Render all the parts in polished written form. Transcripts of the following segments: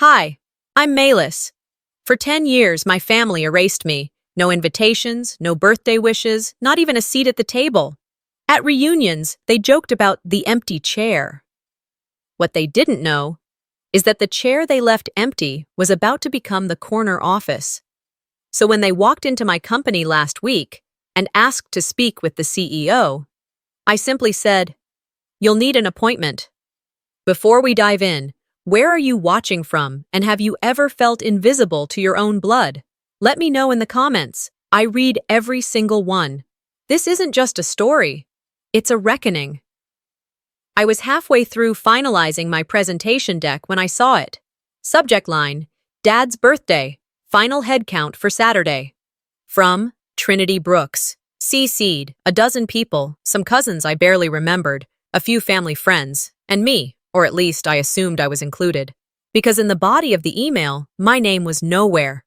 Hi, I'm Malis. For 10 years, my family erased me. No invitations, no birthday wishes, not even a seat at the table. At reunions, they joked about the empty chair. What they didn't know is that the chair they left empty was about to become the corner office. So when they walked into my company last week and asked to speak with the CEO, I simply said, "You'll need an appointment." Before we dive in, where are you watching from, and have you ever felt invisible to your own blood? Let me know in the comments. I read every single one. This isn't just a story. It's a reckoning. I was halfway through finalizing my presentation deck when I saw it. Subject line, Dad's birthday, final head count for Saturday. From Trinity Brooks. CC'd, a dozen people, some cousins I barely remembered, a few family friends, and me, or at least I assumed I was included. Because in the body of the email, my name was nowhere.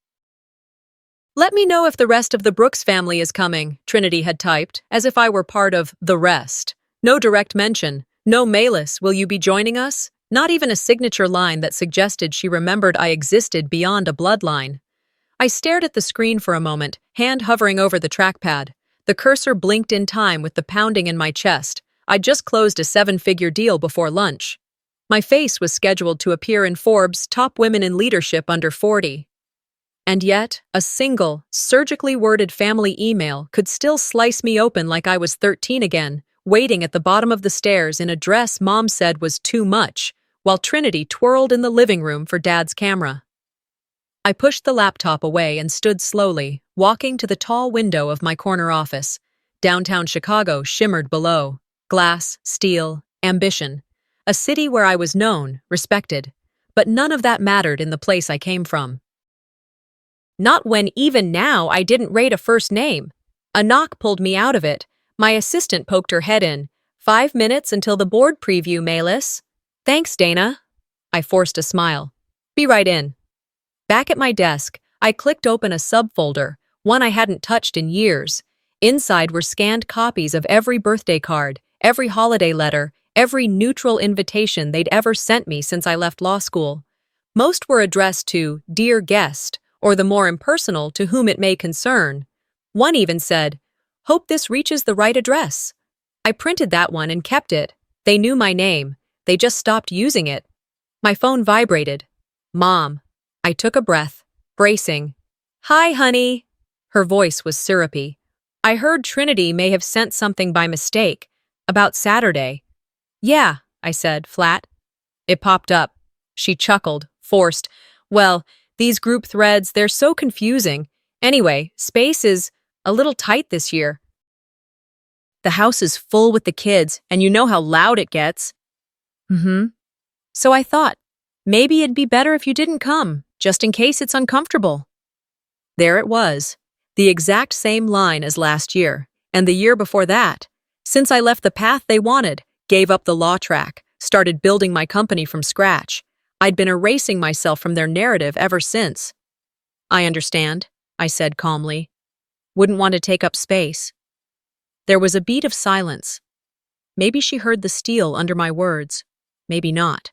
"Let me know if the rest of the Brooks family is coming," Trinity had typed, as if I were part of the rest. No direct mention. No Malis, will you be joining us? Not even a signature line that suggested she remembered I existed beyond a bloodline. I stared at the screen for a moment, hand hovering over the trackpad. The cursor blinked in time with the pounding in my chest. I'd just closed a 7-figure deal before lunch. My face was scheduled to appear in Forbes' Top Women in Leadership Under 40. And yet, a single, surgically worded family email could still slice me open like I was 13 again, waiting at the bottom of the stairs in a dress Mom said was too much, while Trinity twirled in the living room for Dad's camera. I pushed the laptop away and stood slowly, walking to the tall window of my corner office. Downtown Chicago shimmered below. Glass, steel, ambition. A city where I was known, respected. But none of that mattered in the place I came from. Not when even now I didn't rate a first name. A knock pulled me out of it. My assistant poked her head in. 5 minutes until the board preview, Malis." "Thanks, Dana." I forced a smile. "Be right in." Back at my desk, I clicked open a subfolder, one I hadn't touched in years. Inside were scanned copies of every birthday card, every holiday letter, every neutral invitation they'd ever sent me since I left law school. Most were addressed to "Dear Guest," or the more impersonal "To whom it may concern." One even said, "Hope this reaches the right address." I printed that one and kept it. They knew my name. They just stopped using it. My phone vibrated. Mom. I took a breath, bracing. "Hi, honey." Her voice was syrupy. "I heard Trinity may have sent something by mistake. About Saturday." "Yeah," I said, flat. It popped up. She chuckled, forced. "Well, these group threads, they're so confusing. Anyway, space is a little tight this year. The house is full with the kids, and you know how loud it gets." So I thought, maybe it'd be better if you didn't come, just in case it's uncomfortable. There it was, the exact same line as last year, and the year before that. Since I left the path they wanted, gave up the law track, started building my company from scratch, I'd been erasing myself from their narrative ever since. "I understand," I said calmly. "Wouldn't want to take up space." There was a beat of silence. Maybe she heard the steel under my words. Maybe not.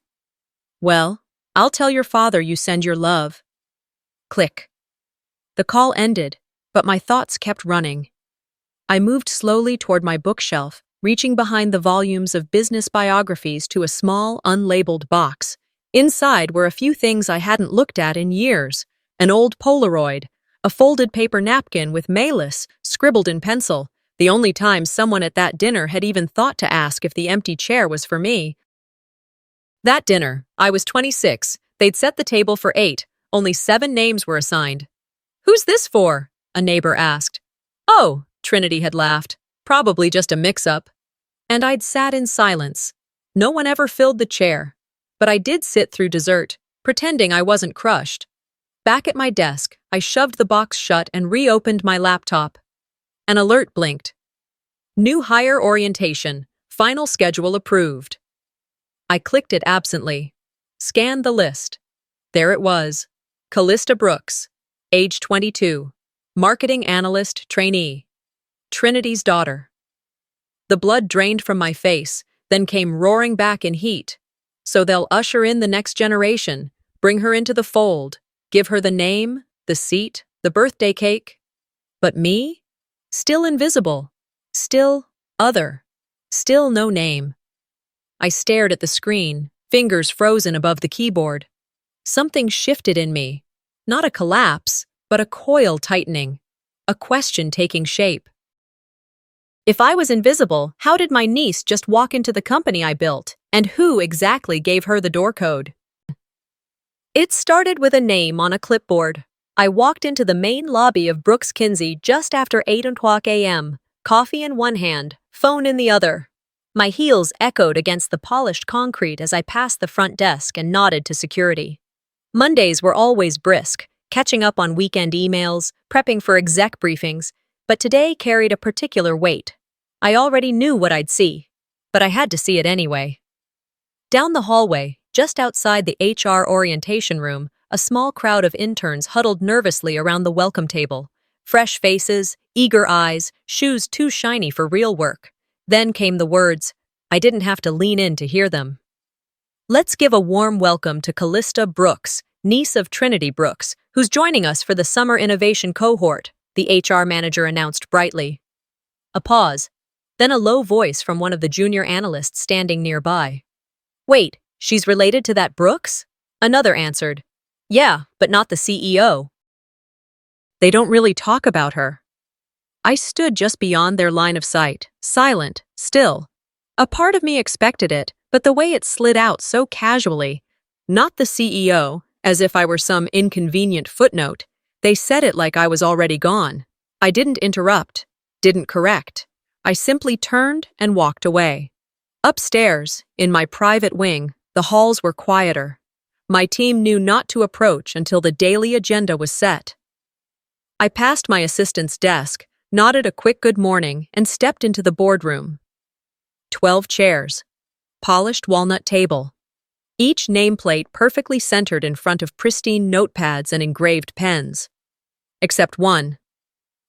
"Well, I'll tell your father you send your love." Click. The call ended, but my thoughts kept running. I moved slowly toward my bookshelf, reaching behind the volumes of business biographies to a small, unlabeled box. Inside were a few things I hadn't looked at in years. An old Polaroid, a folded paper napkin with Malis scribbled in pencil, the only time someone at that dinner had even thought to ask if the empty chair was for me. That dinner, I was 26. They'd set the table for 8. Only 7 names were assigned. "Who's this for?" a neighbor asked. "Oh," Trinity had laughed. "Probably just a mix-up." And I'd sat in silence. No one ever filled the chair. But I did sit through dessert, pretending I wasn't crushed. Back at my desk, I shoved the box shut and reopened my laptop. An alert blinked. "New hire orientation. Final schedule approved." I clicked it absently. Scanned the list. There it was. Callista Brooks, age 22, marketing analyst trainee. Trinity's daughter. The blood drained from my face, then came roaring back in heat. So they'll usher in the next generation. bring her into the fold, give her the name, the seat, the birthday cake. But me? Still invisible, still other, still no name. I stared at the screen, fingers frozen above the keyboard. Something shifted in me. Not a collapse, but a coil tightening, a question taking shape. If I was invisible, how did my niece just walk into the company I built? And who exactly gave her the door code? It started with a name on a clipboard. I walked into the main lobby of Brooks Kinsey just after 8 o'clock a.m., coffee in one hand, phone in the other. My heels echoed against the polished concrete as I passed the front desk and nodded to security. Mondays were always brisk, catching up on weekend emails, prepping for exec briefings, but today carried a particular weight. I already knew what I'd see, but I had to see it anyway. Down the hallway, just outside the HR orientation room, a small crowd of interns huddled nervously around the welcome table. Fresh faces, eager eyes, shoes too shiny for real work. Then came the words. I didn't have to lean in to hear them. Let's give a warm welcome to Callista Brooks, niece of Trinity Brooks, who's joining us for the Summer Innovation Cohort, the HR manager announced brightly. A pause, then a low voice from one of the junior analysts standing nearby. Wait, she's related to that Brooks? Another answered. Yeah, but not the CEO. They don't really talk about her. I stood just beyond their line of sight, silent, still. A part of me expected it, but the way it slid out so casually, not the CEO, as if I were some inconvenient footnote, they said it like I was already gone. I didn't interrupt, didn't correct. I simply turned and walked away. Upstairs, in my private wing, the halls were quieter. My team knew not to approach until the daily agenda was set. I passed my assistant's desk, nodded a quick good morning, and stepped into the boardroom. 12 chairs, polished walnut table, each nameplate perfectly centered in front of pristine notepads and engraved pens. Except one.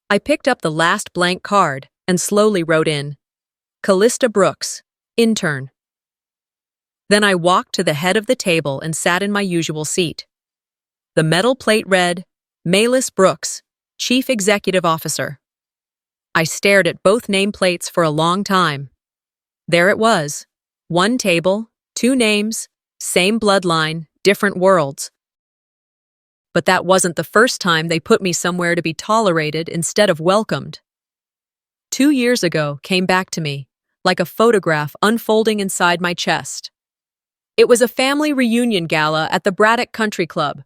I picked up the last blank card and slowly wrote in, Callista Brooks, intern. Then I walked to the head of the table and sat in my usual seat. The metal plate read, Malis Brooks, Chief Executive Officer. I stared at both nameplates for a long time. There it was. One table, two names, same bloodline, different worlds. But that wasn't the first time they put me somewhere to be tolerated instead of welcomed. 2 years ago came back to me, like a photograph unfolding inside my chest. It was a family reunion gala at the Braddock Country Club.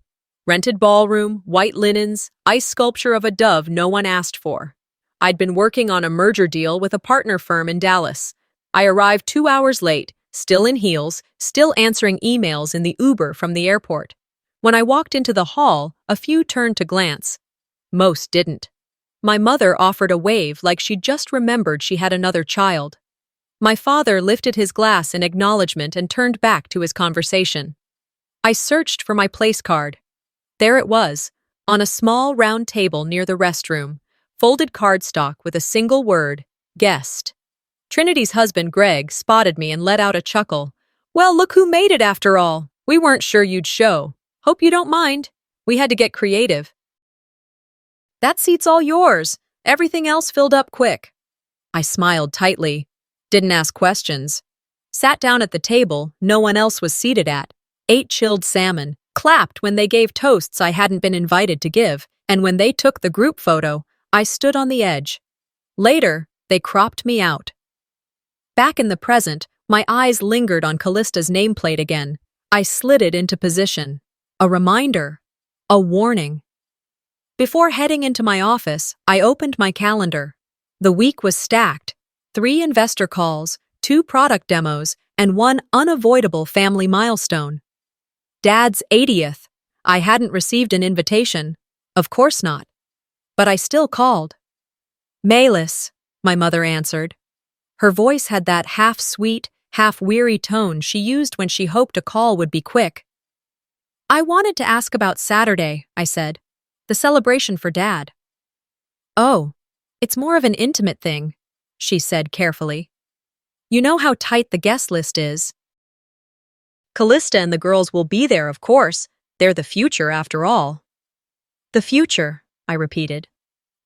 Rented ballroom, white linens, ice sculpture of a dove no one asked for. I'd been working on a merger deal with a partner firm in Dallas. I arrived 2 hours late, still in heels, still answering emails in the Uber from the airport. When I walked into the hall, a few turned to glance. Most didn't. My mother offered a wave like she'd just remembered she had another child. My father lifted his glass in acknowledgement and turned back to his conversation. I searched for my place card. There it was, on a small round table near the restroom, folded cardstock with a single word, guest. Trinity's husband, Greg, spotted me and let out a chuckle. Well, look who made it after all. We weren't sure you'd show. Hope you don't mind. We had to get creative. That seat's all yours. Everything else filled up quick. I smiled tightly. Didn't ask questions. Sat down at the table no one else was seated at, ate chilled salmon, clapped when they gave toasts I hadn't been invited to give, and when they took the group photo, I stood on the edge. Later, they cropped me out. Back in the present, my eyes lingered on Callista's nameplate again. I slid it into position. A reminder. A warning. Before heading into my office, I opened my calendar. The week was stacked. 3 investor calls, 2 product demos, and 1 unavoidable family milestone. Dad's 80th. I hadn't received an invitation. Of course not. But I still called. Malis, my mother answered. Her voice had that half-sweet, half-weary tone she used when she hoped a call would be quick. I wanted to ask about Saturday, I said. The celebration for Dad. Oh, it's more of an intimate thing, she said carefully. You know how tight the guest list is. Callista and the girls will be there, of course, They're the future, after all. The future, I repeated.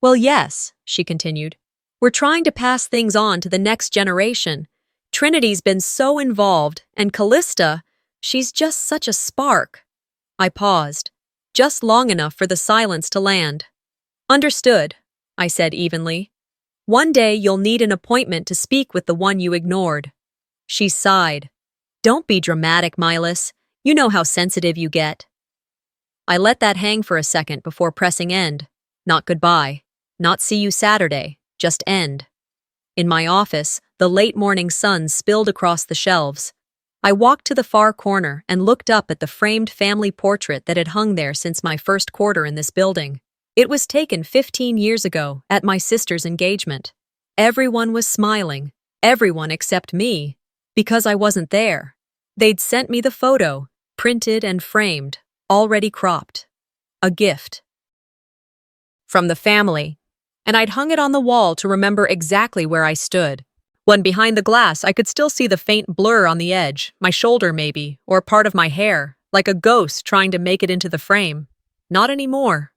Well, yes, she continued. We're trying to pass things on to the next generation. Trinity's been so involved, and Callista, she's just such a spark. I paused, just long enough for the silence to land. Understood, I said evenly. One day you'll need an appointment to speak with the one you ignored. She sighed. Don't be dramatic, Milas. You know how sensitive you get. I let that hang for a second before pressing end. Not goodbye. Not see you Saturday. Just end. In my office, the late morning sun spilled across the shelves. I walked to the far corner and looked up at the framed family portrait that had hung there since my first quarter in this building. It was taken 15 years ago at my sister's engagement. Everyone was smiling. Everyone except me. Because I wasn't there. They'd sent me the photo, printed and framed, already cropped. A gift. From the family. And I'd hung it on the wall to remember exactly where I stood. When behind the glass, I could still see the faint blur on the edge, my shoulder maybe, or part of my hair, like a ghost trying to make it into the frame. Not anymore.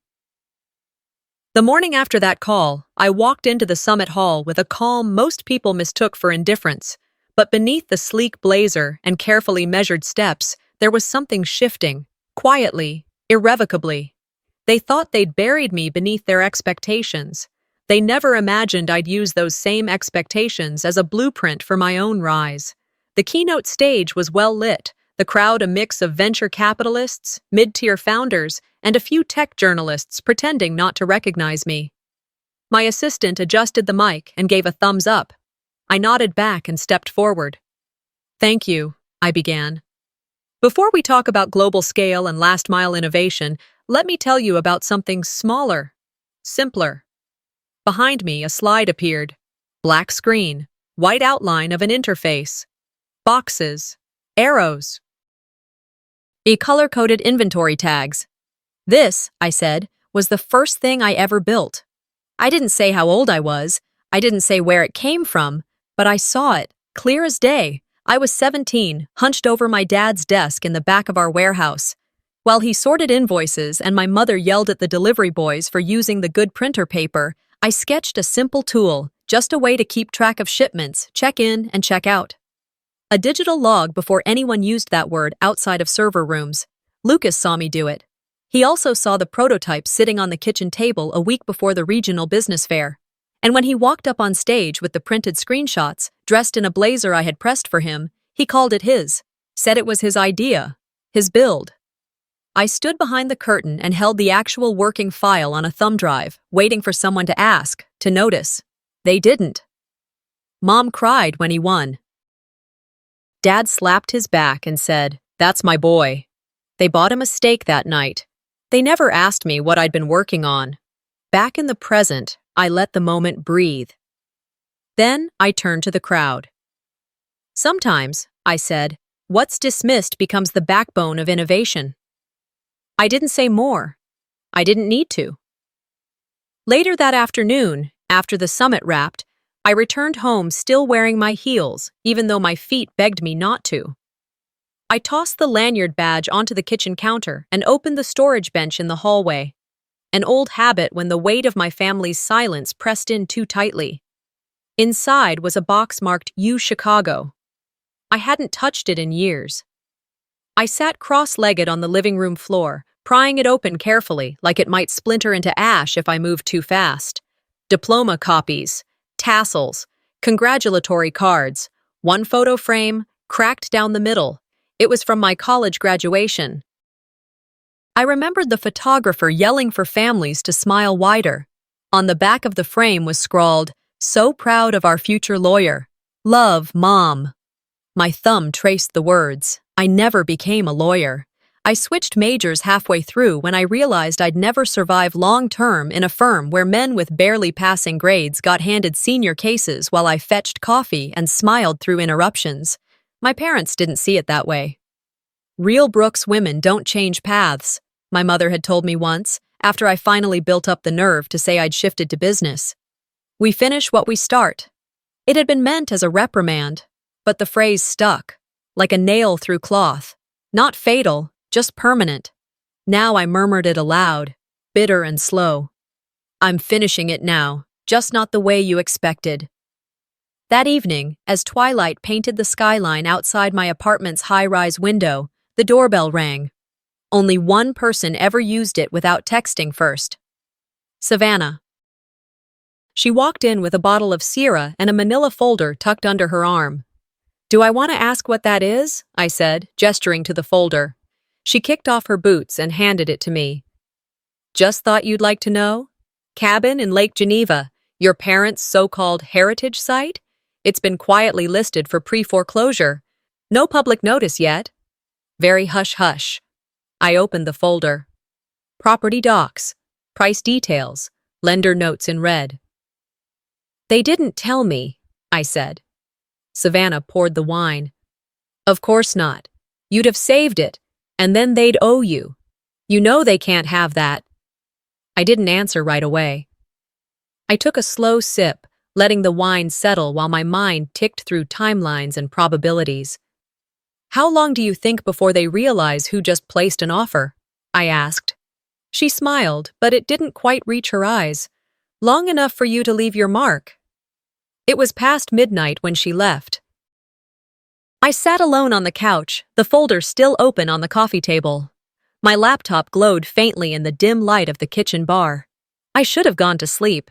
The morning after that call, I walked into the summit hall with a calm most people mistook for indifference. But beneath the sleek blazer and carefully measured steps, there was something shifting, quietly, irrevocably. They thought they'd buried me beneath their expectations. They never imagined I'd use those same expectations as a blueprint for my own rise. The keynote stage was well lit, the crowd a mix of venture capitalists, mid-tier founders, and a few tech journalists pretending not to recognize me. My assistant adjusted the mic and gave a thumbs up. I nodded back and stepped forward. Thank you, I began. Before we talk about global scale and last-mile innovation, let me tell you about something smaller, simpler. Behind me, a slide appeared. Black screen, white outline of an interface. Boxes, arrows. Color-coded inventory tags. This, I said, was the first thing I ever built. I didn't say how old I was. I didn't say where it came from, but I saw it, clear as day. I was 17, hunched over my dad's desk in the back of our warehouse. While he sorted invoices and my mother yelled at the delivery boys for using the good printer paper, I sketched a simple tool, just a way to keep track of shipments, check in and check out. A digital log before anyone used that word outside of server rooms. Lucas saw me do it. He also saw the prototype sitting on the kitchen table a week before the regional business fair. And when he walked up on stage with the printed screenshots, dressed in a blazer I had pressed for him, he called it his, said it was his idea, his build. I stood behind the curtain and held the actual working file on a thumb drive, waiting for someone to ask, to notice. They didn't. Mom cried when he won. Dad slapped his back and said, "That's my boy." They bought him a steak that night. They never asked me what I'd been working on. Back in the present, I let the moment breathe. Then I turned to the crowd. Sometimes, I said, what's dismissed becomes the backbone of innovation. I didn't say more. I didn't need to. Later that afternoon, after the summit wrapped, I returned home still wearing my heels, even though my feet begged me not to. I tossed the lanyard badge onto the kitchen counter and opened the storage bench in the hallway. An old habit when the weight of my family's silence pressed in too tightly. Inside was a box marked U Chicago. I hadn't touched it in years. I sat cross-legged on the living room floor, prying it open carefully, like it might splinter into ash if I moved too fast. Diploma copies, tassels, congratulatory cards, one photo frame, cracked down the middle. It was from my college graduation. I remembered the photographer yelling for families to smile wider. On the back of the frame was scrawled, "So proud of our future lawyer. Love, Mom." My thumb traced the words. I never became a lawyer. I switched majors halfway through when I realized I'd never survive long-term in a firm where men with barely passing grades got handed senior cases while I fetched coffee and smiled through interruptions. My parents didn't see it that way. Real Brooks women don't change paths, my mother had told me once, after I finally built up the nerve to say I'd shifted to business. We finish what we start. It had been meant as a reprimand, but the phrase stuck, like a nail through cloth. Not fatal, just permanent. Now I murmured it aloud, bitter and slow. I'm finishing it now, just not the way you expected. That evening, as twilight painted the skyline outside my apartment's high-rise window, the doorbell rang. Only one person ever used it without texting first. Savannah. She walked in with a bottle of Sierra and a manila folder tucked under her arm. "Do I want to ask what that is?" I said, gesturing to the folder. She kicked off her boots and handed it to me. "Just thought you'd like to know? Cabin in Lake Geneva, your parents' so-called heritage site? It's been quietly listed for pre-foreclosure. No public notice yet." Very hush-hush. I opened the folder. Property docs, price details, lender notes in red. "They didn't tell me," I said. Savannah poured the wine. "Of course not. You'd have saved it, and then they'd owe you. You know they can't have that." I didn't answer right away. I took a slow sip, letting the wine settle while my mind ticked through timelines and probabilities. "How long do you think before they realize who just placed an offer?" I asked. She smiled, but it didn't quite reach her eyes. "Long enough for you to leave your mark." It was past midnight when she left. I sat alone on the couch, the folder still open on the coffee table. My laptop glowed faintly in the dim light of the kitchen bar. I should have gone to sleep.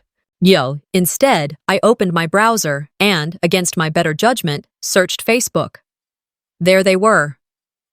Instead, I opened my browser and, against my better judgment, searched Facebook. There they were.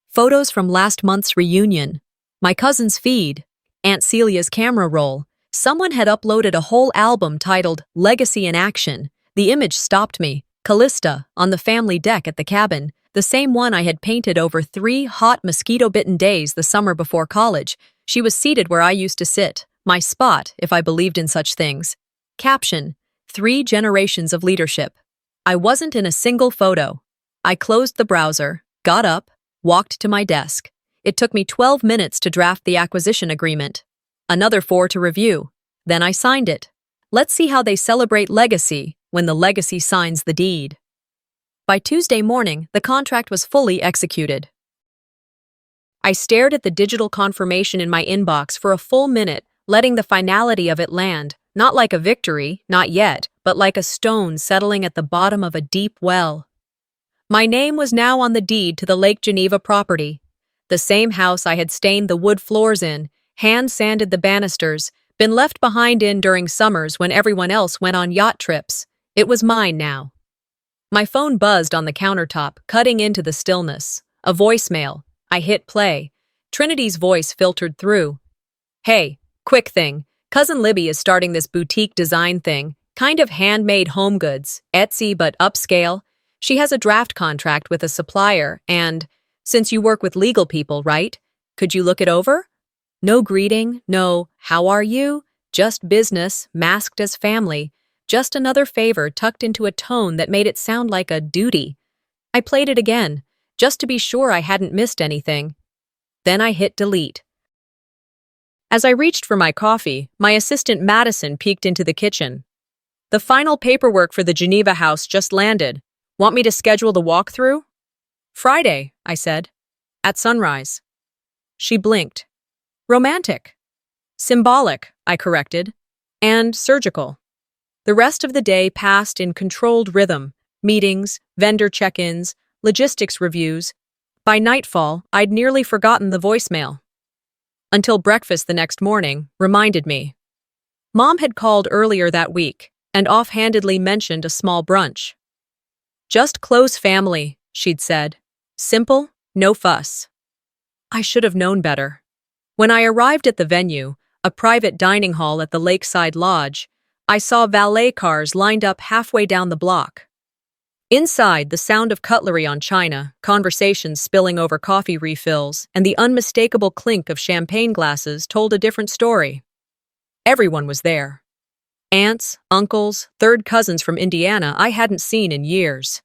Photos from last month's reunion, my cousin's feed, Aunt Celia's camera roll. Someone had uploaded a whole album titled Legacy in Action. The image stopped me. Callista, on the family deck at the cabin, the same one I had painted over 3 hot mosquito-bitten days the summer before college. She was seated where I used to sit, my spot, if I believed in such things. Caption: 3 generations of leadership. I wasn't in a single photo. I closed the browser, got up, walked to my desk. It took me 12 minutes to draft the acquisition agreement. Another 4 to review. Then I signed it. Let's see how they celebrate legacy when the legacy signs the deed. By Tuesday morning, the contract was fully executed. I stared at the digital confirmation in my inbox for a full minute, letting the finality of it land, not like a victory, not yet, but like a stone settling at the bottom of a deep well. My name was now on the deed to the Lake Geneva property. The same house I had stained the wood floors in, hand-sanded the banisters, been left behind in during summers when everyone else went on yacht trips. It was mine now. My phone buzzed on the countertop, cutting into the stillness. A voicemail. I hit play. Trinity's voice filtered through. "Hey, quick thing. Cousin Libby is starting this boutique design thing, kind of handmade home goods, Etsy but upscale. She has a draft contract with a supplier, and since you work with legal people, right? Could you look it over?" No greeting, no "how are you?" Just business, masked as family. Just another favor tucked into a tone that made it sound like a duty. I played it again, just to be sure I hadn't missed anything. Then I hit delete. As I reached for my coffee, my assistant Madison peeked into the kitchen. "The final paperwork for the Geneva house just landed. Want me to schedule the walkthrough?" "Friday," I said. "At sunrise." She blinked. "Romantic." "Symbolic," I corrected. "And surgical." The rest of the day passed in controlled rhythm, meetings, vendor check-ins, logistics reviews. By nightfall, I'd nearly forgotten the voicemail. Until breakfast the next morning reminded me. Mom had called earlier that week and offhandedly mentioned a small brunch. "Just close family," she'd said. "Simple, no fuss." I should have known better. When I arrived at the venue, a private dining hall at the Lakeside Lodge, I saw valet cars lined up halfway down the block. Inside, the sound of cutlery on china, conversations spilling over coffee refills, and the unmistakable clink of champagne glasses told a different story. Everyone was there. Aunts, uncles, third cousins from Indiana I hadn't seen in years.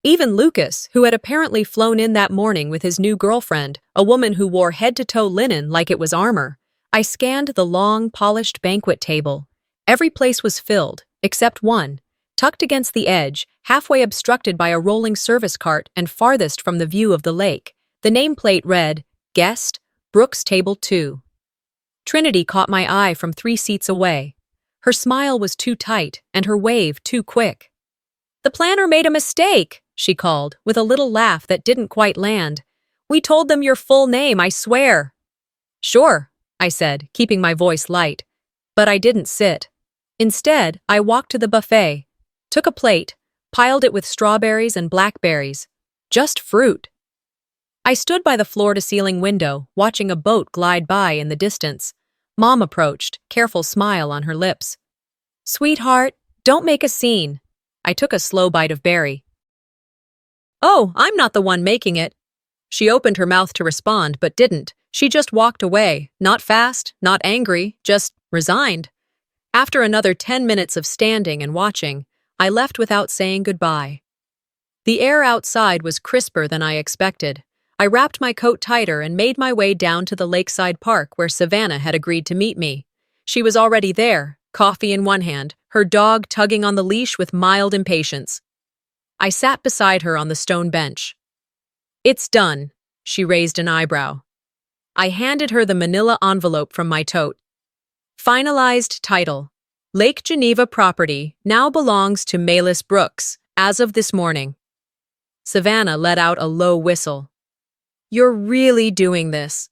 Even Lucas, who had apparently flown in that morning with his new girlfriend, a woman who wore head-to-toe linen like it was armor. I scanned the long, polished banquet table. Every place was filled, except one, tucked against the edge, halfway obstructed by a rolling service cart and farthest from the view of the lake. The nameplate read, "Guest, Brooks Table 2. Trinity caught my eye from 3 seats away. Her smile was too tight and her wave too quick. "The planner made a mistake," she called, with a little laugh that didn't quite land. "We told them your full name, I swear." "Sure," I said, keeping my voice light. But I didn't sit. Instead, I walked to the buffet, took a plate, piled it with strawberries and blackberries. Just fruit. I stood by the floor-to-ceiling window, watching a boat glide by in the distance. Mom approached, careful smile on her lips. "Sweetheart, don't make a scene." I took a slow bite of berry. "Oh, I'm not the one making it." She opened her mouth to respond, but didn't. She just walked away, not fast, not angry, just resigned. After another 10 minutes of standing and watching, I left without saying goodbye. The air outside was crisper than I expected. I wrapped my coat tighter and made my way down to the lakeside park where Savannah had agreed to meet me. She was already there, coffee in one hand, her dog tugging on the leash with mild impatience. I sat beside her on the stone bench. "It's done," she raised an eyebrow. I handed her the manila envelope from my tote. Finalized title: Lake Geneva property now belongs to Malis Brooks, as of this morning. Savannah let out a low whistle. "You're really doing this?"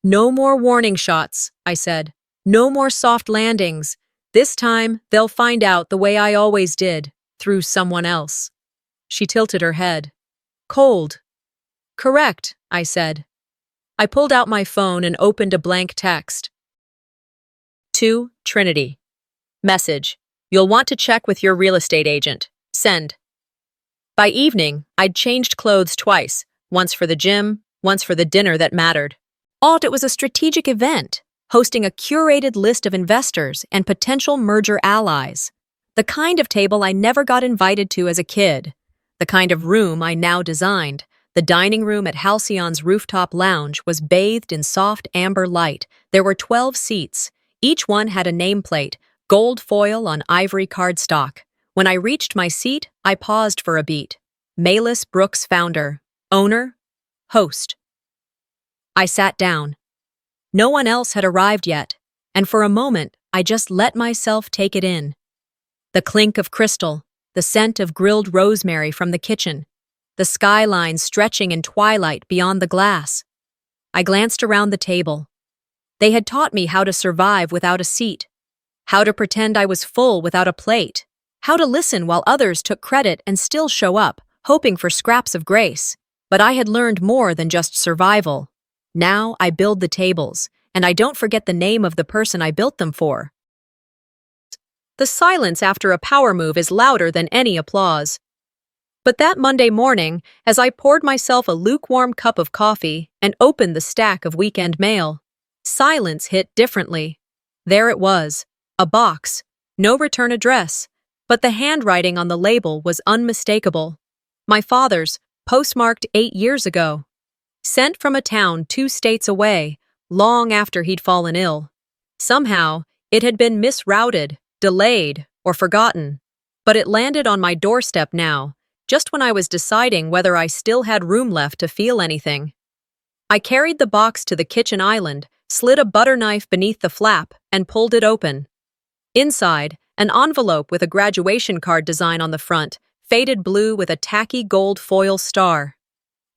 "No more warning shots," I said. "No more soft landings. This time, they'll find out the way I always did, through someone else." She tilted her head. "Cold." "Correct," I said. I pulled out my phone and opened a blank text. To Trinity. Message: "You'll want to check with your real estate agent. Send." By evening, I'd changed clothes twice, once for the gym, once for the dinner that mattered. It was a strategic event, hosting a curated list of investors and potential merger allies. The kind of table I never got invited to as a kid. The kind of room I now designed. The dining room at Halcyon's rooftop lounge was bathed in soft amber light. There were 12 seats. Each one had a nameplate, gold foil on ivory cardstock. When I reached my seat, I paused for a beat. Malis Brooks founder, owner, host. I sat down. No one else had arrived yet, and for a moment, I just let myself take it in. The clink of crystal, the scent of grilled rosemary from the kitchen, the skyline stretching in twilight beyond the glass. I glanced around the table. They had taught me how to survive without a seat, how to pretend I was full without a plate, how to listen while others took credit and still show up, hoping for scraps of grace. But I had learned more than just survival. Now I build the tables, and I don't forget the name of the person I built them for. The silence after a power move is louder than any applause. But that Monday morning, as I poured myself a lukewarm cup of coffee and opened the stack of weekend mail, silence hit differently. There it was, a box, no return address, but the handwriting on the label was unmistakable. My father's, postmarked 8 years ago. Sent from a town 2 states away, long after he'd fallen ill. Somehow, it had been misrouted, delayed, or forgotten. But it landed on my doorstep now, just when I was deciding whether I still had room left to feel anything. I carried the box to the kitchen island, slid a butter knife beneath the flap, and pulled it open. Inside, an envelope with a graduation card design on the front, faded blue with a tacky gold foil star.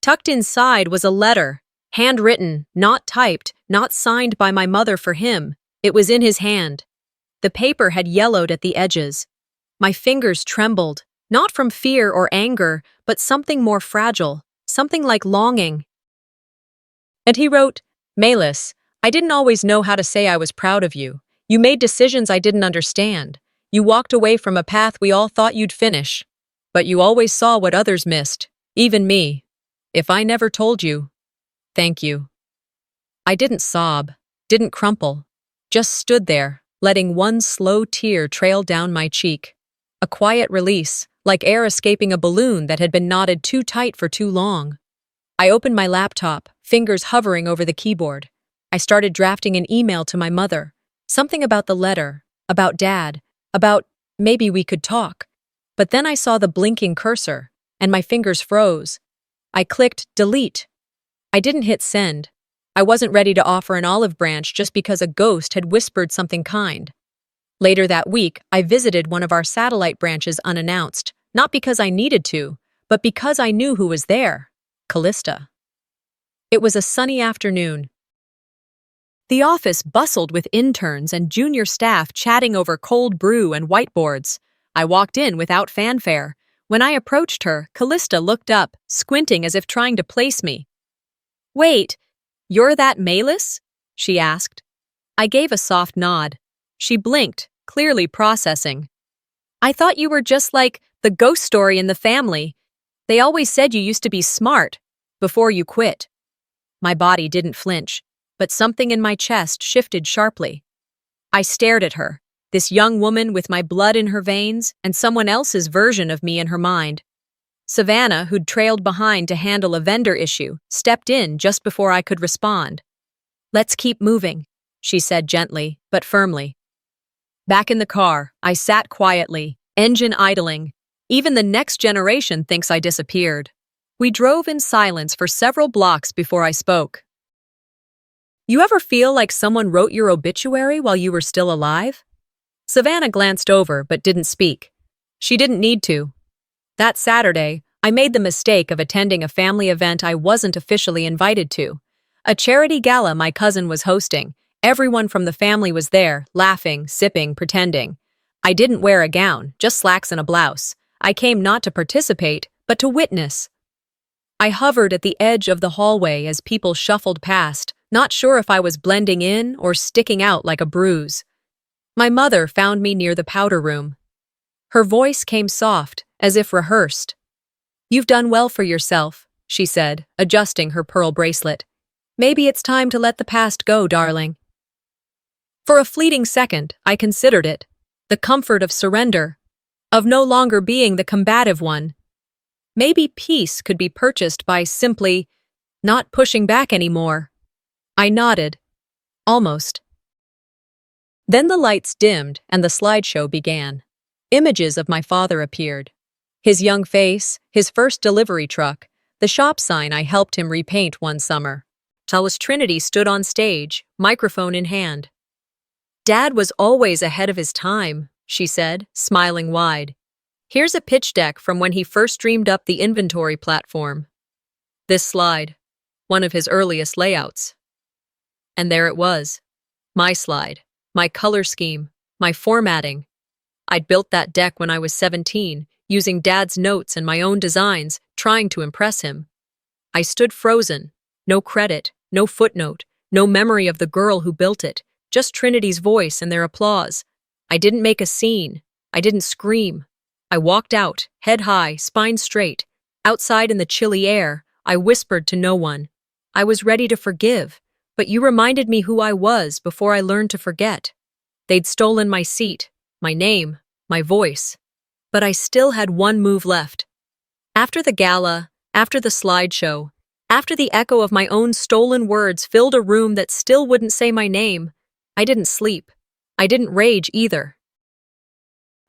Tucked inside was a letter, handwritten, not typed, not signed by my mother for him. It was in his hand. The paper had yellowed at the edges. My fingers trembled, not from fear or anger, but something more fragile, something like longing. And he wrote, "Malis, I didn't always know how to say I was proud of you. You made decisions I didn't understand. You walked away from a path we all thought you'd finish. But you always saw what others missed, even me. If I never told you, thank you." I didn't sob, didn't crumple, just stood there, letting one slow tear trail down my cheek. A quiet release, like air escaping a balloon that had been knotted too tight for too long. I opened my laptop, fingers hovering over the keyboard. I started drafting an email to my mother. Something about the letter, about Dad, about maybe we could talk. But then I saw the blinking cursor, and my fingers froze. I clicked delete. I didn't hit send. I wasn't ready to offer an olive branch just because a ghost had whispered something kind. Later that week, I visited one of our satellite branches unannounced, not because I needed to, but because I knew who was there: Callista. It was a sunny afternoon. The office bustled with interns and junior staff chatting over cold brew and whiteboards. I walked in without fanfare. When I approached her, Callista looked up, squinting as if trying to place me. "Wait, you're that Malis?" she asked. I gave a soft nod. She blinked, clearly processing. "I thought you were just like the ghost story in the family. They always said you used to be smart before you quit." My body didn't flinch, but something in my chest shifted sharply. I stared at her, this young woman with my blood in her veins and someone else's version of me in her mind. Savannah, who'd trailed behind to handle a vendor issue, stepped in just before I could respond. "Let's keep moving," she said gently, but firmly. Back in the car, I sat quietly, engine idling. Even the next generation thinks I disappeared. We drove in silence for several blocks before I spoke. "You ever feel like someone wrote your obituary while you were still alive?" Savannah glanced over but didn't speak. She didn't need to. That Saturday, I made the mistake of attending a family event I wasn't officially invited to. A charity gala my cousin was hosting. Everyone from the family was there, laughing, sipping, pretending. I didn't wear a gown, just slacks and a blouse. I came not to participate, but to witness. I hovered at the edge of the hallway as people shuffled past, not sure if I was blending in or sticking out like a bruise. My mother found me near the powder room. Her voice came soft, as if rehearsed. "You've done well for yourself," she said, adjusting her pearl bracelet. "Maybe it's time to let the past go, darling." For a fleeting second, I considered it. The comfort of surrender, of no longer being the combative one. Maybe peace could be purchased by simply not pushing back anymore. I nodded. Almost. Then the lights dimmed and the slideshow began. Images of my father appeared. His young face, his first delivery truck, the shop sign I helped him repaint one summer. Talis Trinity stood on stage, microphone in hand. "Dad was always ahead of his time," she said, smiling wide. "Here's a pitch deck from when he first dreamed up the inventory platform. This slide, one of his earliest layouts." And there it was. My slide, my color scheme, my formatting. I'd built that deck when I was 17, using Dad's notes and my own designs, trying to impress him. I stood frozen. No credit, no footnote, no memory of the girl who built it, just Trinity's voice and their applause. I didn't make a scene. I didn't scream. I walked out, head high, spine straight. Outside in the chilly air, I whispered to no one. I was ready to forgive, but you reminded me who I was before I learned to forget. They'd stolen my seat, my name, my voice. But I still had one move left. After the gala, after the slideshow, after the echo of my own stolen words filled a room that still wouldn't say my name, I didn't sleep. I didn't rage either.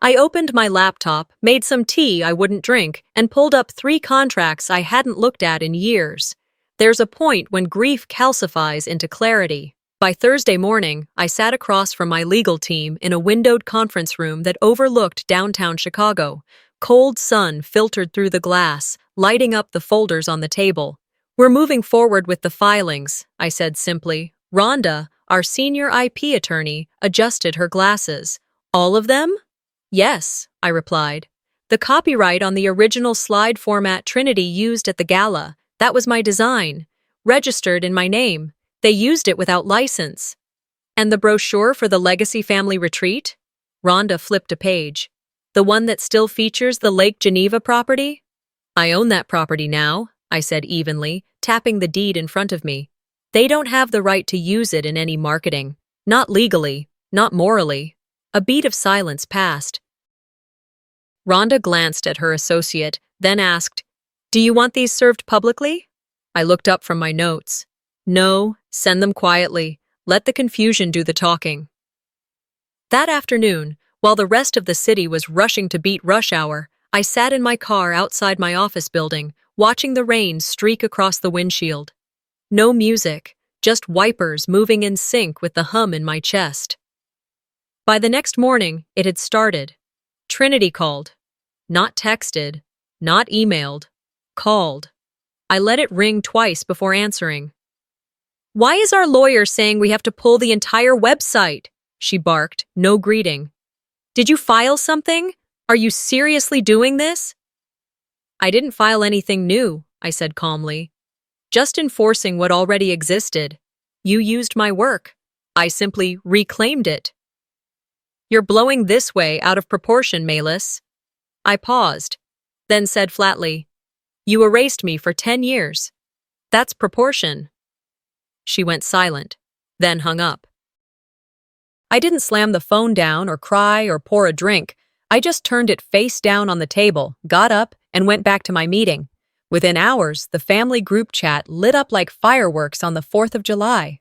I opened my laptop, made some tea I wouldn't drink, and pulled up 3 contracts I hadn't looked at in years. There's a point when grief calcifies into clarity. By Thursday morning, I sat across from my legal team in a windowed conference room that overlooked downtown Chicago. Cold sun filtered through the glass, lighting up the folders on the table. "We're moving forward with the filings," I said simply. Rhonda, our senior IP attorney, adjusted her glasses. "All of them?" "Yes," I replied. "The copyright on the original slide format Trinity used at the gala, that was my design, registered in my name. They used it without license." "And the brochure for the Legacy Family Retreat?" Rhonda flipped a page. "The one that still features the Lake Geneva property?" "I own that property now," I said evenly, tapping the deed in front of me. "They don't have the right to use it in any marketing. Not legally, not morally." A beat of silence passed. Rhonda glanced at her associate, then asked, "Do you want these served publicly?" I looked up from my notes. "No, send them quietly. Let the confusion do the talking." That afternoon, while the rest of the city was rushing to beat rush hour, I sat in my car outside my office building, watching the rain streak across the windshield. No music, just wipers moving in sync with the hum in my chest. By the next morning, it had started. Trinity called. Not texted, not emailed, called. I let it ring twice before answering. "Why is our lawyer saying we have to pull the entire website?" she barked, no greeting. "Did you file something? Are you seriously doing this?" "I didn't file anything new," I said calmly. "Just enforcing what already existed. You used my work. I simply reclaimed it." "You're blowing this way out of proportion, Malis." I paused, then said flatly, "You erased me for 10 years. That's proportion." She went silent, then hung up. I didn't slam the phone down or cry or pour a drink. I just turned it face down on the table, got up, and went back to my meeting. Within hours, the family group chat lit up like fireworks on the 4th of July.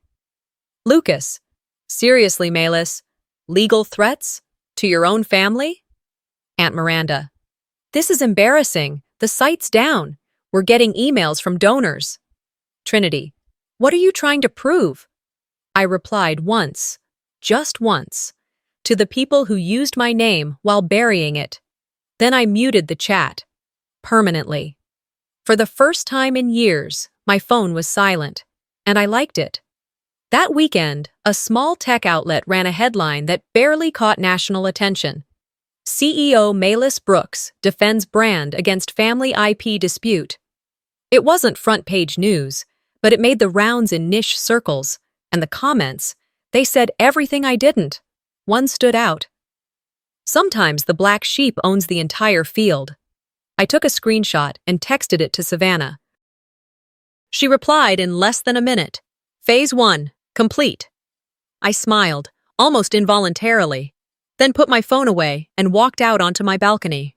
"Lucas, seriously, Malis, legal threats? To your own family?" Aunt Miranda, "This is embarrassing. The site's down. We're getting emails from donors." Trinity, "What are you trying to prove?" I replied once, just once, to the people who used my name while burying it. Then I muted the chat, permanently. For the first time in years, my phone was silent, and I liked it. That weekend, a small tech outlet ran a headline that barely caught national attention. CEO Malis Brooks defends brand against family IP dispute. It wasn't front-page news, but it made the rounds in niche circles, and the comments, they said everything I didn't. One stood out. "Sometimes the black sheep owns the entire field." I took a screenshot and texted it to Savannah. She replied in less than a minute. "Phase 1, complete." I smiled, almost involuntarily, then put my phone away and walked out onto my balcony.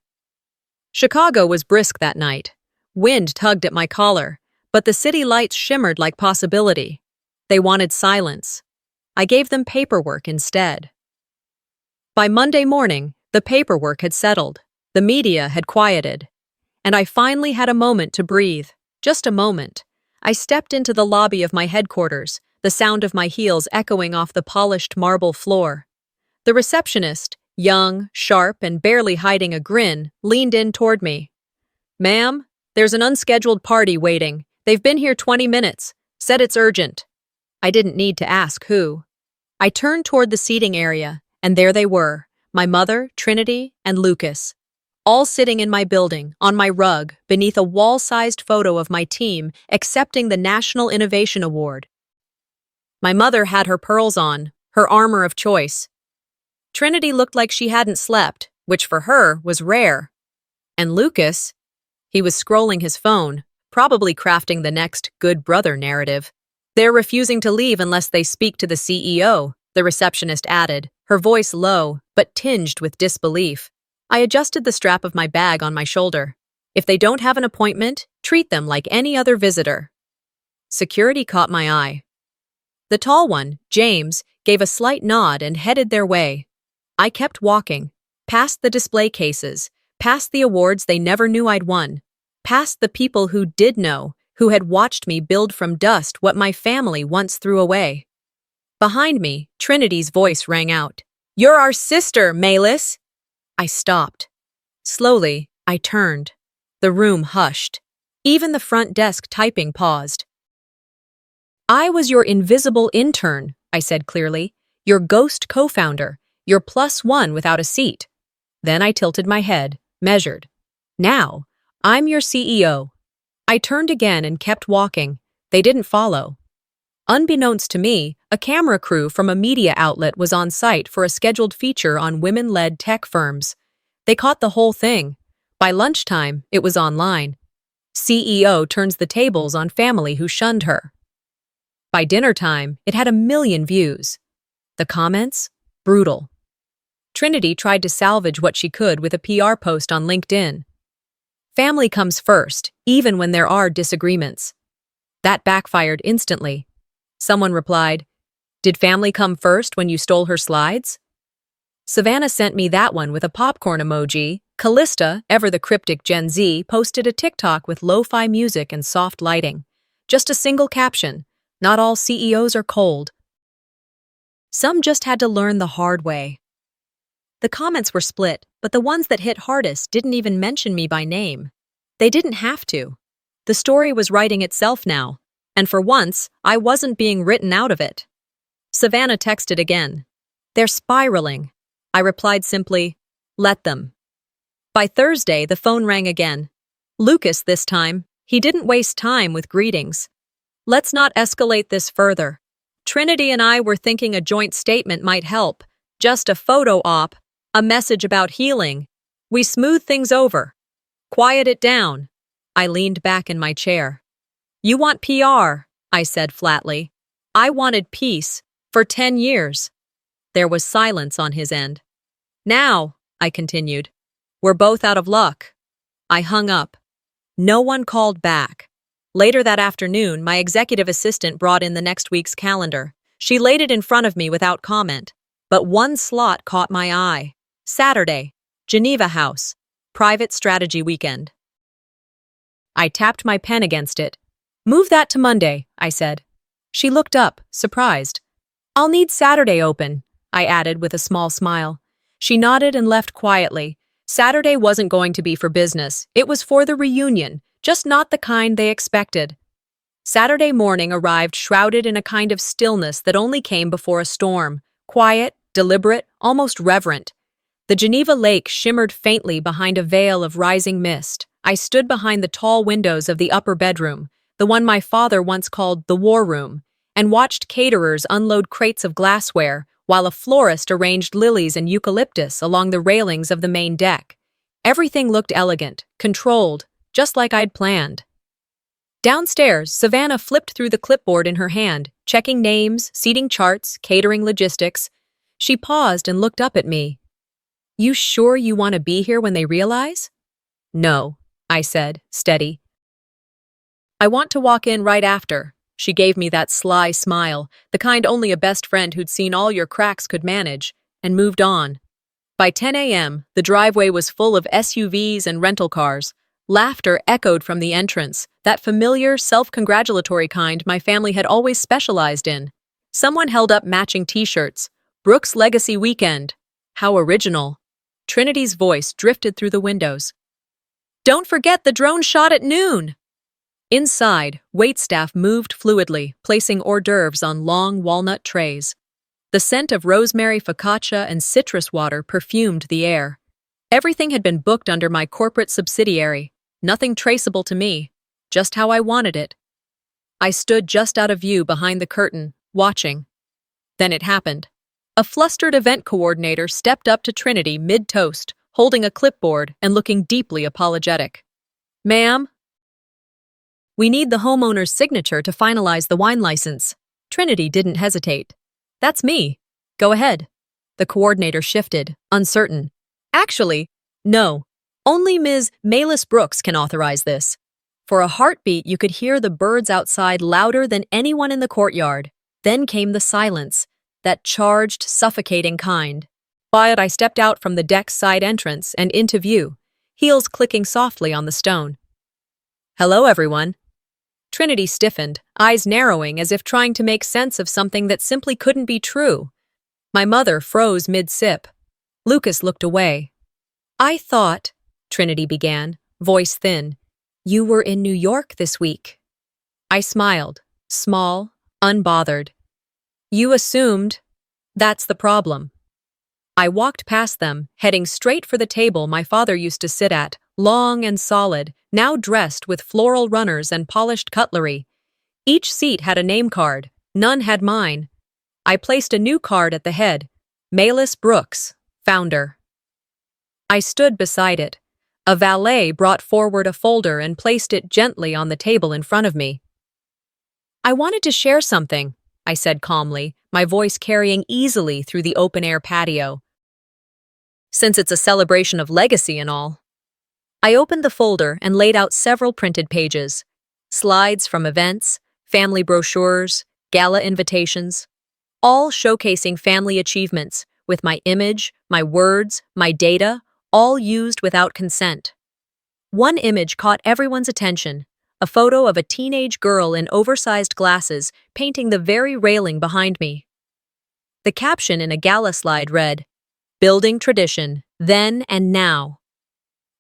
Chicago was brisk that night. Wind tugged at my collar, but the city lights shimmered like possibility. They wanted silence. I gave them paperwork instead. By Monday morning, the paperwork had settled. The media had quieted. And I finally had a moment to breathe. Just a moment. I stepped into the lobby of my headquarters, the sound of my heels echoing off the polished marble floor. The receptionist, young, sharp, and barely hiding a grin, leaned in toward me. "Ma'am, there's an unscheduled party waiting. They've been here 20 minutes. Said it's urgent." I didn't need to ask who. I turned toward the seating area, and there they were, my mother, Trinity, and Lucas, all sitting in my building, on my rug, beneath a wall-sized photo of my team accepting the National Innovation Award. My mother had her pearls on, her armor of choice. Trinity looked like she hadn't slept, which for her was rare. And Lucas, he was scrolling his phone, probably crafting the next good brother narrative. "They're refusing to leave unless they speak to the CEO," the receptionist added, her voice low, but tinged with disbelief. I adjusted the strap of my bag on my shoulder. "If they don't have an appointment, treat them like any other visitor." Security caught my eye. The tall one, James, gave a slight nod and headed their way. I kept walking, past the display cases, past the awards they never knew I'd won, past the people who did know, who had watched me build from dust what my family once threw away. Behind me, Trinity's voice rang out. "You're our sister, Malis!" I stopped. Slowly, I turned. The room hushed. Even the front desk typing paused. "I was your invisible intern," I said clearly. "Your ghost co-founder. Your +1 without a seat." Then I tilted my head, measured. "Now, I'm your CEO." I turned again and kept walking. They didn't follow. Unbeknownst to me, a camera crew from a media outlet was on site for a scheduled feature on women-led tech firms. They caught the whole thing. By lunchtime, it was online. CEO turns the tables on family who shunned her. By dinner time, it had 1 million views. The comments? Brutal. Trinity tried to salvage what she could with a PR post on LinkedIn. Family comes first, even when there are disagreements. That backfired instantly. Someone replied, "Did family come first when you stole her slides?" Savannah sent me that one with a popcorn emoji. Callista, ever the cryptic Gen Z, posted a TikTok with lo-fi music and soft lighting. Just a single caption, Not all CEOs are cold. Some just had to learn the hard way. The comments were split, but the ones that hit hardest didn't even mention me by name. They didn't have to. The story was writing itself now, and for once, I wasn't being written out of it. Savannah texted again. They're spiraling. I replied simply, let them. By Thursday, the phone rang again. Lucas this time. He didn't waste time with greetings. Let's not escalate this further. Trinity and I were thinking a joint statement might help. Just a photo op, a message about healing. We smooth things over. Quiet it down. I leaned back in my chair. You want PR, I said flatly. I wanted peace, for 10 years. There was silence on his end. Now, I continued, we're both out of luck. I hung up. No one called back. Later that afternoon, my executive assistant brought in the next week's calendar. She laid it in front of me without comment. But one slot caught my eye. Saturday, Geneva House, private strategy weekend. I tapped my pen against it. Move that to Monday, I said. She looked up, surprised. I'll need Saturday open, I added with a small smile. She nodded and left quietly. Saturday wasn't going to be for business. It was for the reunion, just not the kind they expected. Saturday morning arrived shrouded in a kind of stillness that only came before a storm. Quiet, deliberate, almost reverent. The Geneva lake shimmered faintly behind a veil of rising mist. I stood behind the tall windows of the upper bedroom, the one my father once called the war room, and watched caterers unload crates of glassware while a florist arranged lilies and eucalyptus along the railings of the main deck. Everything looked elegant, controlled, just like I'd planned. Downstairs, Savannah flipped through the clipboard in her hand, checking names, seating charts, catering logistics. She paused and looked up at me. You sure you want to be here when they realize? No, I said, steady. I want to walk in right after. She gave me that sly smile, the kind only a best friend who'd seen all your cracks could manage, and moved on. By 10 a.m., the driveway was full of SUVs and rental cars. Laughter echoed from the entrance, that familiar, self-congratulatory kind my family had always specialized in. Someone held up matching t-shirts. Brooks Legacy Weekend. How original. Trinity's voice drifted through the windows. Don't forget the drone shot at noon! Inside, waitstaff moved fluidly, placing hors d'oeuvres on long walnut trays. The scent of rosemary focaccia and citrus water perfumed the air. Everything had been booked under my corporate subsidiary, nothing traceable to me, just how I wanted it. I stood just out of view behind the curtain, watching. Then it happened. A flustered event coordinator stepped up to Trinity mid-toast, holding a clipboard and looking deeply apologetic. Ma'am? We need the homeowner's signature to finalize the wine license. Trinity didn't hesitate. That's me. Go ahead. The coordinator shifted, uncertain. Actually, no. Only Ms. Malis Brooks can authorize this. For a heartbeat, you could hear the birds outside louder than anyone in the courtyard. Then came the silence, that charged, suffocating kind. Quiet, I stepped out from the deck's side entrance and into view, heels clicking softly on the stone. Hello, everyone. Trinity stiffened, eyes narrowing as if trying to make sense of something that simply couldn't be true. My mother froze mid-sip. Lucas looked away. I thought, Trinity began, voice thin, you were in New York this week. I smiled, small, unbothered. You assumed. That's the problem. I walked past them, heading straight for the table my father used to sit at, long and solid, now dressed with floral runners and polished cutlery. Each seat had a name card. None had mine. I placed a new card at the head. Malis Brooks, founder. I stood beside it. A valet brought forward a folder and placed it gently on the table in front of me. I wanted to share something, I said calmly, my voice carrying easily through the open-air patio. Since it's a celebration of legacy and all. I opened the folder and laid out several printed pages. Slides from events, family brochures, gala invitations, all showcasing family achievements, with my image, my words, my data, all used without consent. One image caught everyone's attention, a photo of a teenage girl in oversized glasses painting the very railing behind me. The caption in a gala slide read, "Building tradition, then and now."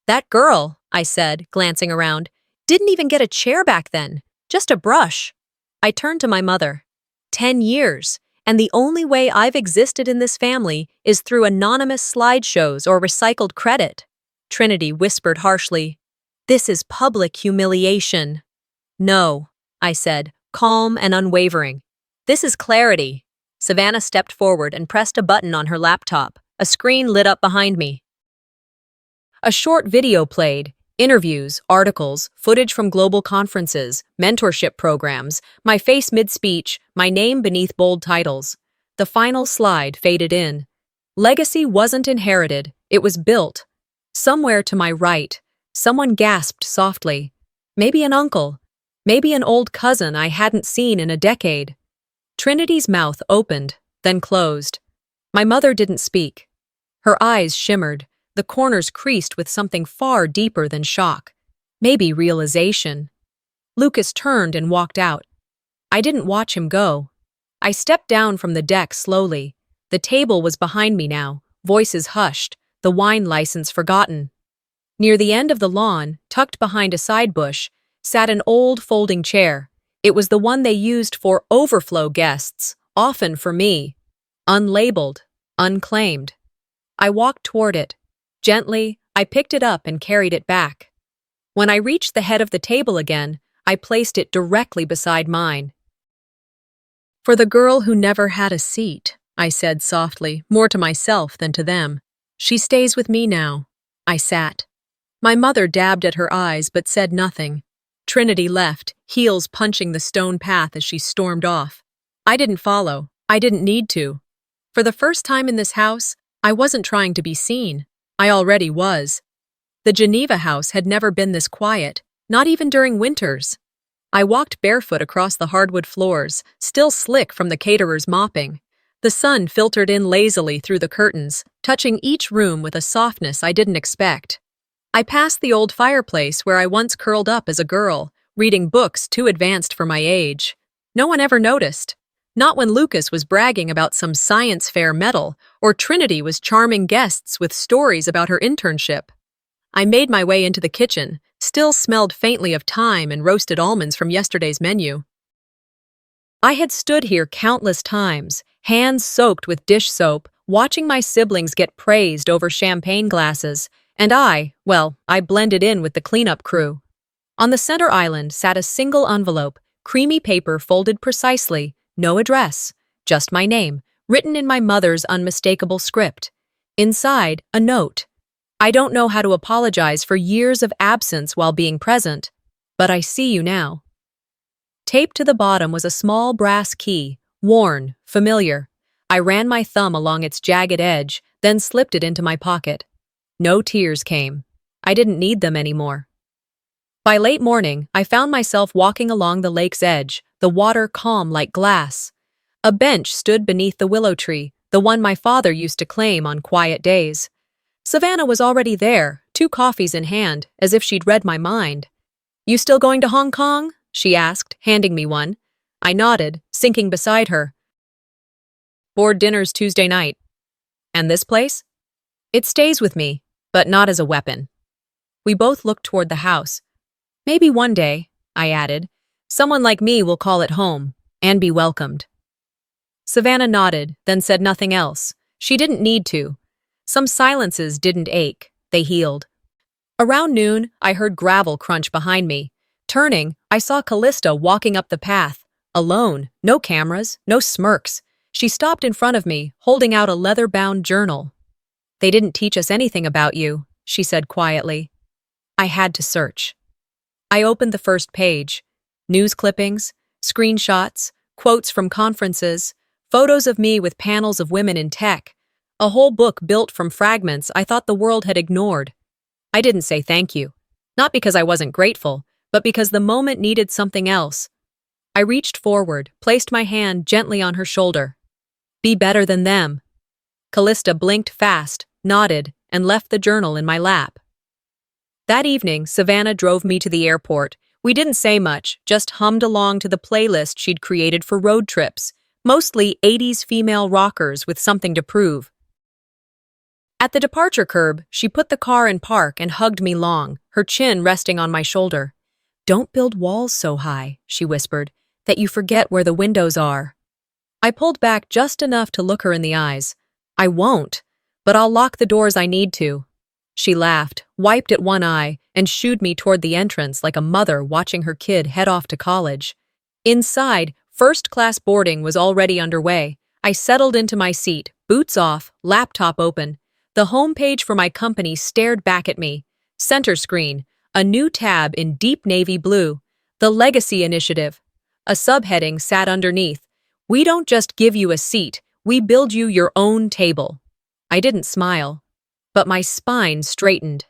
"That girl," I said, glancing around, "didn't even get a chair back then, just a brush." I turned to my mother. 10 years, and the only way I've existed in this family is through anonymous slideshows or recycled credit. Trinity whispered harshly, "This is public humiliation." "No," I said, calm and unwavering. "This is clarity." Savannah stepped forward and pressed a button on her laptop. A screen lit up behind me. A short video played. Interviews, articles, footage from global conferences, mentorship programs, my face mid-speech, my name beneath bold titles. The final slide faded in. Legacy wasn't inherited, it was built. Somewhere to my right, someone gasped softly. Maybe an uncle, maybe an old cousin I hadn't seen in a decade. Trinity's mouth opened, then closed. My mother didn't speak. Her eyes shimmered. The corners creased with something far deeper than shock. Maybe realization. Lucas turned and walked out. I didn't watch him go. I stepped down from the deck slowly. The table was behind me now, voices hushed, the wine license forgotten. Near the end of the lawn, tucked behind a side bush, sat an old folding chair. It was the one they used for overflow guests, often for me. Unlabeled, unclaimed. I walked toward it. Gently, I picked it up and carried it back. When I reached the head of the table again, I placed it directly beside mine. "For the girl who never had a seat," I said softly, more to myself than to them. "She stays with me now." I sat. My mother dabbed at her eyes but said nothing. Trinity left, heels punching the stone path as she stormed off. I didn't follow. I didn't need to. For the first time in this house, I wasn't trying to be seen. I already was. The Geneva house had never been this quiet, not even during winters. I walked barefoot across the hardwood floors, still slick from the caterer's mopping. The sun filtered in lazily through the curtains, touching each room with a softness I didn't expect. I passed the old fireplace where I once curled up as a girl, reading books too advanced for my age. No one ever noticed. Not when Lucas was bragging about some science fair medal, or Trinity was charming guests with stories about her internship. I made my way into the kitchen, still smelled faintly of thyme and roasted almonds from yesterday's menu. I had stood here countless times, hands soaked with dish soap, watching my siblings get praised over champagne glasses, and I blended in with the cleanup crew. On the center island sat a single envelope, creamy paper folded precisely, no address, just my name, written in my mother's unmistakable script. Inside, a note. "I don't know how to apologize for years of absence while being present, but I see you now." Taped to the bottom was a small brass key, worn, familiar. I ran my thumb along its jagged edge, then slipped it into my pocket. No tears came. I didn't need them anymore. By late morning, I found myself walking along the lake's edge, the water calm like glass. A bench stood beneath the willow tree, the one my father used to claim on quiet days. Savannah was already there, 2 coffees in hand, as if she'd read my mind. "You still going to Hong Kong?" she asked, handing me one. I nodded, sinking beside her. "Board dinner's Tuesday night." "And this place?" "It stays with me, but not as a weapon." We both looked toward the house. "Maybe one day," I added, "someone like me will call it home, and be welcomed." Savannah nodded, then said nothing else. She didn't need to. Some silences didn't ache, they healed. Around noon, I heard gravel crunch behind me. Turning, I saw Callista walking up the path, alone, no cameras, no smirks. She stopped in front of me, holding out a leather-bound journal. "They didn't teach us anything about you," she said quietly. I had to search. I opened the first page. News clippings, screenshots, quotes from conferences, photos of me with panels of women in tech. A whole book built from fragments I thought the world had ignored. I didn't say thank you. Not because I wasn't grateful, but because the moment needed something else. I reached forward, placed my hand gently on her shoulder. "Be better than them." Callista blinked fast, nodded, and left the journal in my lap. That evening, Savannah drove me to the airport. We didn't say much, just hummed along to the playlist she'd created for road trips, mostly 80s female rockers with something to prove. At the departure curb, she put the car in park and hugged me long, her chin resting on my shoulder. "Don't build walls so high," she whispered, "that you forget where the windows are." I pulled back just enough to look her in the eyes. "I won't, but I'll lock the doors I need to." She laughed, wiped at one eye, and shooed me toward the entrance like a mother watching her kid head off to college. Inside, first-class boarding was already underway. I settled into my seat, boots off, laptop open. The homepage for my company stared back at me. Center screen, a new tab in deep navy blue. The Legacy Initiative. A subheading sat underneath. "We don't just give you a seat, we build you your own table." I didn't smile, but my spine straightened.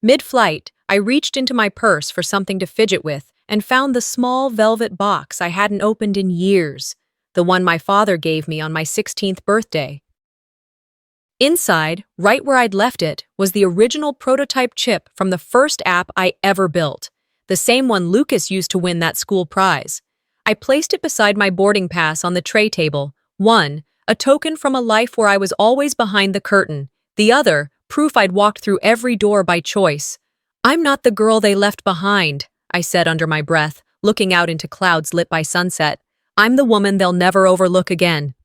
Mid-flight, I reached into my purse for something to fidget with and found the small velvet box I hadn't opened in years, the one my father gave me on my 16th birthday. Inside, right where I'd left it, was the original prototype chip from the first app I ever built, the same one Lucas used to win that school prize. I placed it beside my boarding pass on the tray table. One, a token from a life where I was always behind the curtain. The other, proof I'd walked through every door by choice. "I'm not the girl they left behind," I said under my breath, looking out into clouds lit by sunset. "I'm the woman they'll never overlook again."